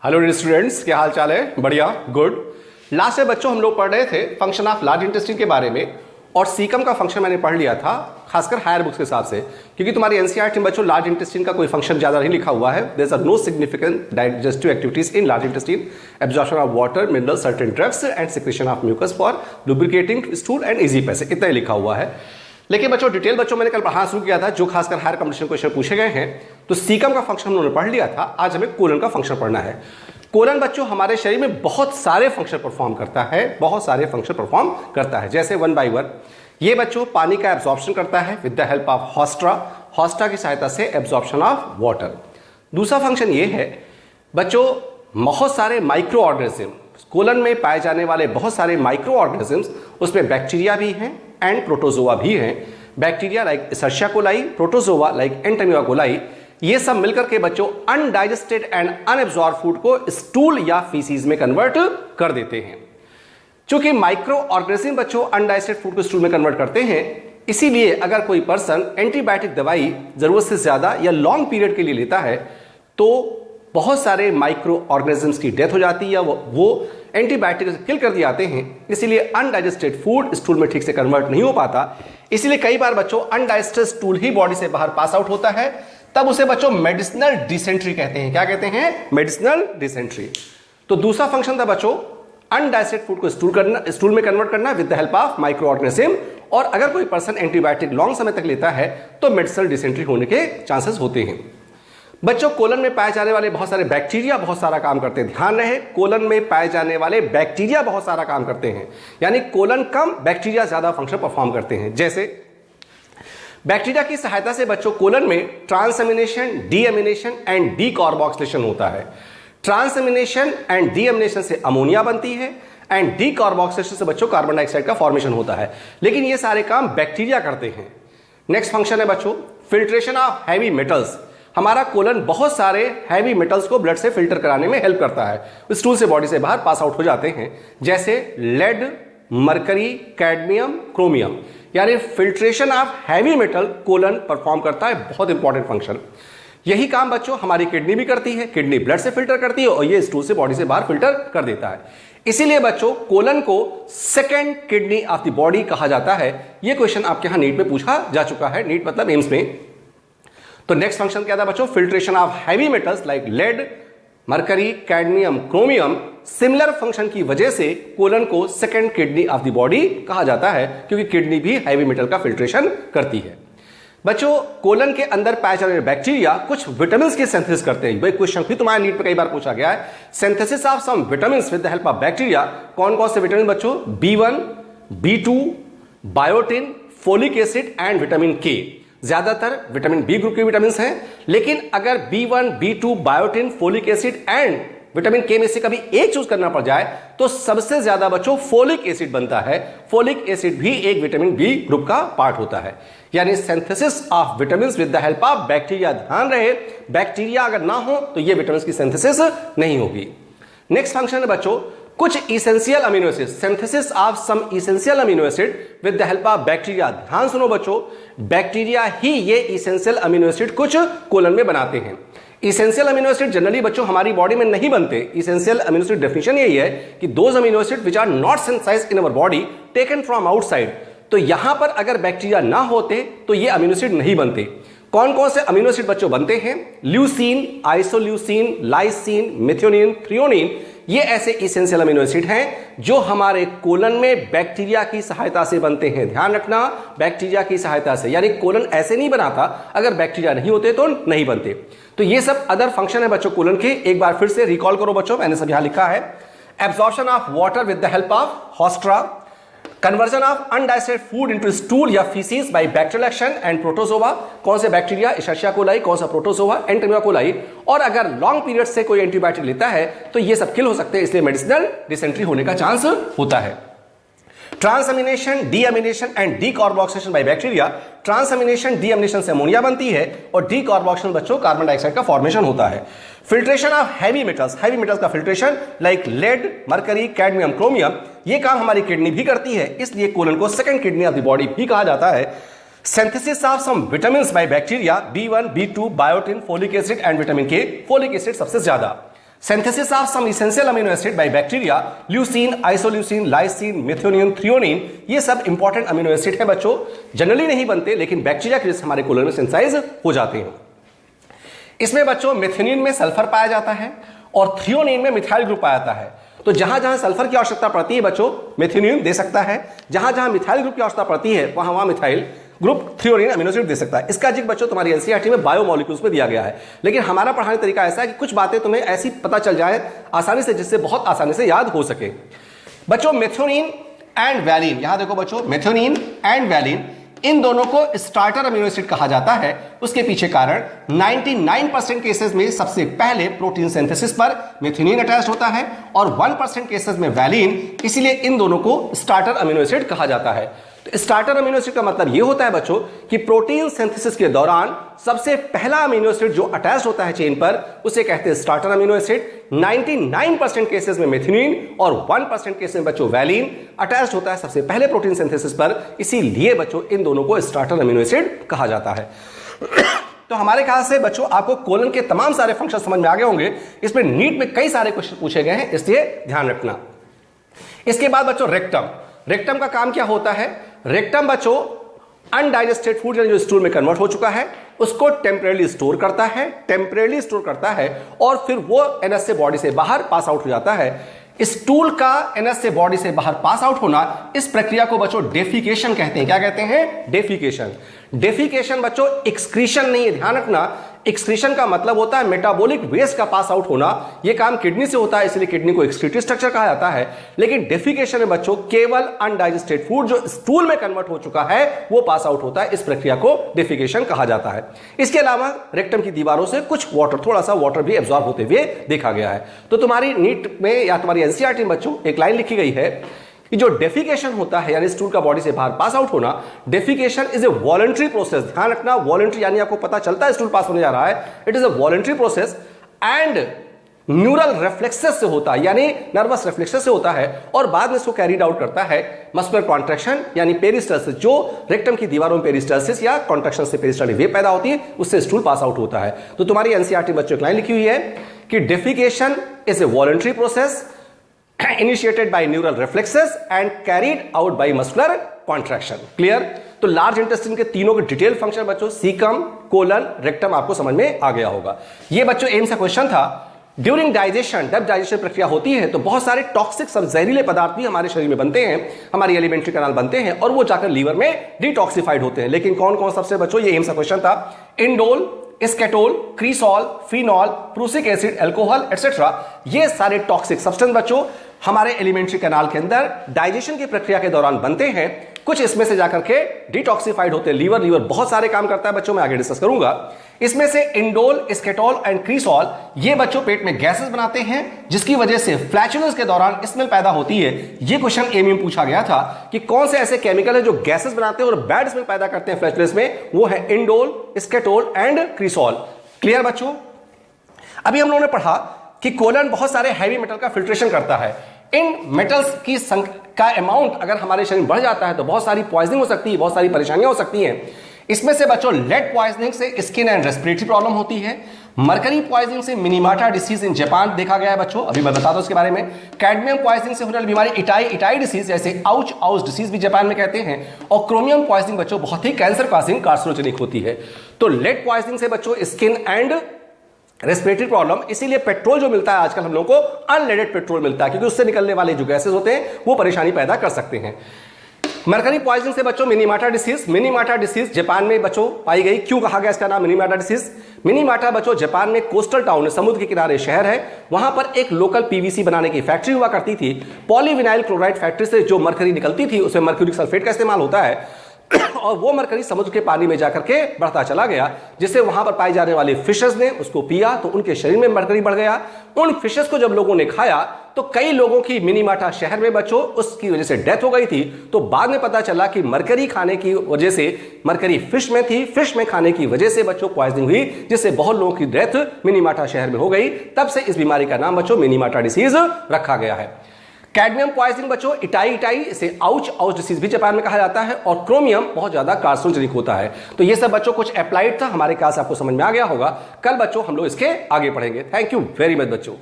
Hello students, क्या हाल चाल है? बढ़िया, गुड। लास्ट में बच्चों हम लोग पढ़ रहे थे फंक्शन ऑफ लार्ज इंटेस्टाइन के बारे में, और सीकम का फंक्शन मैंने पढ़ लिया था, खासकर हायर बुक्स के हिसाब से, क्योंकि तुम्हारी एनसीईआरटी में बच्चों लार्ज इंटेस्टाइन का कोई फंक्शन ज्यादा नहीं लिखा हुआ है। There are no significant digestive activities in large intestine, absorption of water, minerals, certain drugs and secretion of mucus for lubricating stool and easy passage, इतना ही लिखा हुआ है। लेकिन बच्चों डिटेल बच्चों मैंने कल पढ़ाना शुरू किया था, जो खासकर हायर कंपटीशन क्वेश्चन पूछे गए हैं, तो सीकम का फंक्शन हम लोगों ने पढ़ लिया था। आज हमें कोलन का फंक्शन पढ़ना है। कोलन बच्चों हमारे शरीर में बहुत सारे फंक्शन परफॉर्म करता है, बहुत सारे फंक्शन परफॉर्म करता है। जैसे वन बाय वन ये बच्चों पानी का एब्जॉर्प्शन करता है विद द हेल्प ऑफ हॉस्ट्रा, हॉस्ट्रा की सहायता से एब्जॉर्प्शन ऑफ वाटर। दूसरा फंक्शन ये है बच्चों, बहुत सारे माइक्रो ऑर्गेनिज्म, कोलन में पाए जाने वाले बहुत सारे माइक्रो ऑर्गेनिजम्स, उसमें बैक्टीरिया भी हैं एंड प्रोटोजोआ भी हैं। Bacteria like Escherichia coli, protozoa like Entamoeba coli, ये सब मिलकर के बच्चों अनडाइजेस्टेड एंड अनएब्जॉर्ब फूड को स्टूल या फीसीज में कन्वर्ट कर देते हैं। चूंकि माइक्रो ऑर्गेनिज्म बच्चों अनडाइजेस्टेड फूड को स्टूल में कन्वर्ट करते हैं, इसीलिए अगर कोई पर्सन एंटीबायोटिक दवाई जरूरत से ज्यादा या लॉन्ग पीरियड के लिए लेता है तो बहुत सारे माइक्रो ऑर्गेनिजम्स की डेथ हो जाती है या वो एंटीबायोटिक से किल कर दिए जाते हैं। इसीलिए अनडाइजेस्टेड फूड स्टूल में ठीक से कन्वर्ट नहीं हो पाता। इसीलिए कई बार बच्चों अनडाइजेस्टेड स्टूल ही बॉडी से बाहर पास आउट होता है, तब उसे बच्चों मेडिसिनल डिसेंट्री कहते हैं। क्या कहते हैं? Medicinal dysentery. तो दूसरा फंक्शन था बच्चों अनडाइजेस्टेड फूड को स्टूल में कन्वर्ट करना with the help of micro organism. और अगर कोई पर्सन एंटीबायोटिक लॉन्ग समय तक लेता है तो मेडिसिनल डिसेंट्री होने के चांसेस होते हैं। बच्चों कोलन में पाए जाने वाले बहुत सारे बैक्टीरिया बहुत सारा काम करते हैं। ध्यान रहे, कोलन में पाए जाने वाले बैक्टीरिया बहुत सारा काम करते हैं, यानी कोलन कम बैक्टीरिया ज्यादा फंक्शन परफॉर्म करते हैं। जैसे बैक्टीरिया की सहायता से बच्चों कोलन में ट्रांसएमिनेशन, डीएमिनेशन एंड डीकार्बोक्सिलेशन होता है। ट्रांसएमिनेशन एंड डीएमिनेशन से अमोनिया बनती है एंड डीकार्बोक्सिलेशन से बच्चों कार्बन डाइऑक्साइड का फॉर्मेशन होता है। लेकिन ये सारे काम बैक्टीरिया करते हैं। नेक्स्ट फंक्शन है बच्चों फिल्ट्रेशन ऑफ हैवी मेटल्स। हमारा कोलन बहुत सारे हैवी मेटल्स को ब्लड से फिल्टर कराने में हेल्प करता है, स्टूल से बॉडी से बाहर पास आउट हो जाते हैं। जैसे लेड, मरकरी, कैडमियम, क्रोमियम, यानी filtration of heavy metal colon perform करता है, बहुत इंपॉर्टेंट फंक्शन। यही काम बच्चों हमारी किडनी भी करती है। किडनी ब्लड से फिल्टर करती है और ये स्टूल से बॉडी से बाहर फिल्टर कर देता है। इसीलिए बच्चों कोलन को second kidney of the body कहा जाता है। यह क्वेश्चन आपके यहां नीट में पूछा जा चुका है, नीट मतलब एम्स में। तो नेक्स्ट फंक्शन क्या था बच्चों? Filtration of heavy metals like lead, mercury, cadmium, chromium. Similar function की वजह से कोलन को second kidney of the body कहा जाता है, क्योंकि किडनी भी हैवी मेटल का फिल्ट्रेशन करती है। बच्चों कोलन के अंदर पाए जाने वाले बैक्टीरिया कुछ विटामिन की सिंथेसिस करते हैं। भाई क्वेश्चन भी तुम्हारे नीट पे कई बार पूछा गया है, synthesis of some vitamin with the help of bacteria. कौन कौन से विटामिन बच्चों? B1, B2, biotin, folic acid and vitamin K. ज्यादातर विटामिन बी ग्रुप के विटामिन हैं, लेकिन अगर B1, B2, biotin, folic acid and vitamin K में से कभी एक चूज करना पड़ जाए तो सबसे ज्यादा बच्चों फोलिक एसिड बनता है। फोलिक एसिड भी एक विटामिन बी ग्रुप का पार्ट होता है। यानी synthesis of vitamin with the help of bacteria. ध्यान रहे, बैक्टीरिया अगर ना हो तो ये विटामिन की सिंथेसिस नहीं होगी। नेक्स्ट फंक्शन है बच्चों कुछ essential amino acid, synthesis of some essential amino acid with the help of bacteria. ध्यान सुनो बच्चों, बैक्टीरिया ही ये इसेंशियल अमीनो एसिड कुछ कोलन में बनाते हैं। इसेंशियल अमीनो एसिड जनरली बच्चों हमारी बॉडी में नहीं बनते। इसेंशियल अमीनो एसिड डेफिनेशन यही है कि those amino acid which are not synthesised in our body taken from outside. तो यहां पर अगर बैक्टीरिया ना होते तो ये अमीनो एसिड नहीं बनते। कौन कौन से अमीनो एसिड बच्चों बनते हैं? Leucine, isoleucine, lysine, methionine, threonine. ये ऐसे इसेंशियल अमीनो एसिड हैं जो हमारे कोलन में बैक्टीरिया की सहायता से बनते हैं। ध्यान रखना, बैक्टीरिया की सहायता से, यानी कोलन ऐसे नहीं बनाता, अगर बैक्टीरिया नहीं होते तो नहीं बनते। तो ये सब अदर फंक्शन है बच्चों कोलन के। एक बार फिर से रिकॉल करो बच्चों, मैंने सब यहां लिखा है। Absorption of water with the help of haustra, conversion of undigested food into stool या faeces by bacterial action and protozoa. कौन से बैक्टीरिया? Escherichia coli. कौन सा? Protozoa, Entamoeba coli. और अगर लॉन्ग पीरियड से कोई एंटीबायोटिक लेता है तो ये सब किल हो सकते हैं, इसलिए मेडिसिनल डिसेंट्री होने का चांस होता है। Transamination, deamination and decarboxylation by bacteria. Transamination, deamination से अमोनिया बनती है और डीकार्बोक्सिलेशन बच्चों कार्बन डाइऑक्साइड का फॉर्मेशन होता है। Filtration of heavy metals, heavy metals का filtration like lead, mercury, cadmium, chromium, ये काम हमारी किडनी भी करती है, इसलिए कोलन को second kidney of the body भी कहा जाता है। Synthesis of some vitamins by bacteria, B1, B2, biotin, folic acid and vitamin K. Folic acid सबसे ज्यादा। Synthesis of some essential amino acid by bacteria, leucine, isoleucine, lysine, methionine, threonine, ये सब important amino acid है बच्चों। Generally नहीं बनते लेकिन bacteria के हमारे कोलन में सिंथेसाइज हो जाते हैं। इसमें बच्चों मेथियोनिन में सल्फर पाया जाता है और थ्रियोनिन में मिथाइल ग्रुप पाया जाता है। तो जहां जहां सल्फर की आवश्यकता पड़ती है बच्चों मेथियोनिन दे सकता है, जहां जहां मिथाइल ग्रुप की आवश्यकता पड़ती है वहां वहां methyl group threonine amino acid दे सकता है। इसका जिक्र बच्चों तुम्हारी एनसीईआरटी में बायोमोलिक्यूल्स में दिया गया है, लेकिन हमारा पढ़ाने तरीका ऐसा है कि कुछ बातें तुम्हें ऐसी पता चल जाए आसानी से जिससे बहुत आसानी से याद हो सके। बच्चों मेथियोनिन एंड वैलिन, यहां देखो बच्चों मेथियोनिन एंड वैलिन, इन दोनों को स्टार्टर अमीनो एसिड कहा जाता है। उसके पीछे कारण 99% केसेस में सबसे पहले प्रोटीन सिंथेसिस पर मेथियोनिन अटैच होता है और 1% केसेस में वैलिन, इसीलिए इन दोनों को स्टार्टर अमीनो एसिड कहा जाता है। तो स्टार्टर अमीनो एसिड का मतलब यह होता है बच्चों कि प्रोटीन सिंथेसिस के दौरान सबसे पहला अमीनो एसिड जो अटैच होता है चेन पर उसे कहते हैं स्टार्टर अमीनो एसिड। 99% केसेस में मेथियोनिन और 1% केसेस में बच्चों वैलिन अटैच होता है सबसे पहले प्रोटीन सिंथेसिस पर, इसीलिए बच्चों इन दोनों को स्टार्टर अमीनो एसिड कहा जाता है। तो हमारे ख्याल से बच्चों आपको कोलन के तमाम सारे फंक्शन समझ में आ गए होंगे। इसमें नीट में कई सारे क्वेश्चन पूछे गए हैं, इसलिए ध्यान रखना। इसके बाद बच्चों रेक्टम, रेक्टम का काम क्या होता है? रेक्टम बच्चों अनडाइजेस्टेड फूड जो स्टूल में कन्वर्ट हो चुका है उसको टेम्परेली स्टोर करता है और फिर वो एनएस से बॉडी से बाहर पास आउट हो जाता है। स्टूल का एनएस से बॉडी से बाहर पास आउट होना, इस प्रक्रिया को बच्चों डेफिकेशन कहते हैं। क्या कहते हैं? डेफिकेशन। डेफिकेशन बच्चों एक्सक्रीशन नहीं है, ध्यान रखना। एक्सक्रीशन का मतलब होता है मेटाबॉलिक वेस्ट का पास आउट होना। यह काम किडनी से होता है, इसलिए किडनी को एक्सक्रीटरी स्ट्रक्चर कहा जाता है। लेकिन डेफिकेशन में बच्चों केवल अनडाइजेस्टेड फूड जो स्टूल में कन्वर्ट हो चुका है वो पास आउट होता है, इस प्रक्रिया को डेफिकेशन कहा जाता है। इसके अलावा रेक्टम की दीवारों से कुछ वाटर, थोड़ा सा वाटर भी एब्जॉर्ब होते हुए देखा गया है। तो तुम्हारी नीट में या तुम्हारी एनसीईआरटी में बच्चों एक लाइन लिखी गई है कि जो डेफिकेशन होता है यानी स्टूल का बॉडी से बाहर पास आउट होना, defecation is a voluntary process. ध्यान रखना, वॉलंटरी यानी आपको पता चलता है स्टूल पास होने जा रहा है, it is a voluntary process and neural reflexes से होता है, यानी नर्वस रिफ्लेक्सेस से होता है और बाद में इसको कैरीड आउट करता है मस्कुलर कॉन्ट्रैक्शन यानी पेरिस्टल्सिस। जो रेक्टम की दीवारों में पेरिस्टल्सिस या कॉन्ट्रैक्शन से पेरिस्टाल्टिक वेव पैदा होती है उससे स्टूल पास आउट होता है। तो तुम्हारी एनसीईआरटी बच्चों की लाइन लिखी हुई है कि defecation is a voluntary process initiated by neural reflexes and carried out by muscular contraction। Clear? तो लार्ज इंटेस्टाइन के तीनों के डिटेल फंक्शन बच्चों सीकम, कोलन, रेक्टम आपको समझ में आ गया होगा। ये बच्चों एम से क्वेश्चन था। ड्यूरिंग डाइजेशन, जब डाइजेशन प्रक्रिया होती है तो बहुत सारे टॉक्सिक सब जहरीले पदार्थ भी हमारे शरीर में बनते हैं, हमारी एलिमेंट्री कैनाल बनते हैं और वो जाकर लीवर में डिटॉक्सिफाइड होते हैं। लेकिन कौन कौन सबसे बच्चों, ये एम सा क्वेश्चन था। Indole, skatole, cresol, phenol, prussic acid, alcohol etcetera, ये सारे टॉक्सिक सब्सटेंस बच्चों हमारे एलिमेंट्री कैनाल के अंदर डाइजेशन की प्रक्रिया के दौरान बनते हैं। कुछ इसमें से जाकर के डिटॉक्सिफाइड होते हैं लीवर। लीवर बहुत सारे काम करता है बच्चों, मैं आगे डिस्कस करूंगा। इसमें से इंडोल, स्केटोल एंड क्रीसॉल ये बच्चों पेट में गैसेस बनाते हैं जिसकी वजह से फ्लैचुलेंस के दौरान स्मेल पैदा होती है। ये क्वेश्चन एम में पूछा गया था कि कौन से ऐसे केमिकल है जो गैसेस बनाते हैं और बैड स्मेल पैदा करते हैं फ्लैचुलेंस में, वो है इंडोल, स्केटोल एंड क्रीसॉल। क्लियर बच्चों? अभी हम लोगों ने पढ़ा कि कोलन बहुत सारे हैवी मेटल का फिल्ट्रेशन करता है। इन मेटल्स की का अमाउंट अगर हमारे शरीर में बढ़ जाता है तो बहुत सारी पॉइजनिंग हो सकती है, बहुत सारी परेशानियां हो सकती हैं। इसमें से बच्चों लेड पॉइजनिंग से स्किन एंड रेस्पिरेटरी प्रॉब्लम होती है। मरकरी पॉइजनिंग से मिनीमाटा डिसीज इन जापान देखा गया है बच्चों, अभी मैं बताता हूं उसके बारे में। कैडमियम पॉइजनिंग से होने वाली बीमारी इटाई डिसीज जैसे आउच डिसीज भी जापान में कहते हैं। और क्रोमियम पॉइजनिंग बच्चों बहुत ही कैंसर कॉजिंग कार्सिनोजेनिक होती है। तो लेड पॉइजनिंग से बच्चों स्किन एंड रेस्पिरेटरी प्रॉब्लम, इसीलिए पेट्रोल जो मिलता है आजकल हम लोगों को अनलेडेड पेट्रोल मिलता है क्योंकि उससे निकलने वाले जो गैसेस होते हैं वो परेशानी पैदा कर सकते हैं। मरकरी पॉइजनिंग से बच्चों मिनीमाटा डिसीज जापान में बच्चों पाई गई। क्यों कहा गया इसका नाम मिनीमाटा डिसीज? मिनीमाटा बच्चों जापान में कोस्टल टाउन, समुद्र के किनारे शहर है, वहां पर एक लोकल पीवीसी बनाने की फैक्ट्री हुआ करती थी। पॉलीविनाइल क्लोराइड फैक्ट्री से जो मरकरी निकलती थी उसमें मर्क्यूरिक सल्फेट का इस्तेमाल होता है और वो मरकरी समुद्र के पानी में जाकर के बढ़ता चला गया, जिससे वहां पर पाए जाने वाले फिशेस ने उसको पिया तो उनके शरीर में मरकरी बढ़ गया। उन फिशेस को जब लोगों ने खाया तो कई लोगों की मिनीमाटा शहर में बच्चों उसकी वजह से डेथ हो गई थी। तो बाद में पता चला कि मरकरी खाने की वजह से, मरकरी फिश में थी, फिश में खाने की वजह से बच्चों पॉइजनिंग हुई, जिससे बहुत लोगों की डेथ मिनीमाटा शहर में हो गई। तब से इस बीमारी का नाम बच्चों मिनीमाटा डिसीज रखा गया है। कैडमियम पॉइजनिंग बच्चों इटाई इसे आउच डिसीज भी जापान में कहा जाता है। और क्रोमियम बहुत ज्यादा कार्सिनोजेनिक होता है। तो ये सब बच्चों कुछ अप्लाइड था, हमारे क्लास आपको समझ में आ गया होगा। कल बच्चों हम लोग इसके आगे पढ़ेंगे। थैंक यू वेरी मच बच्चों।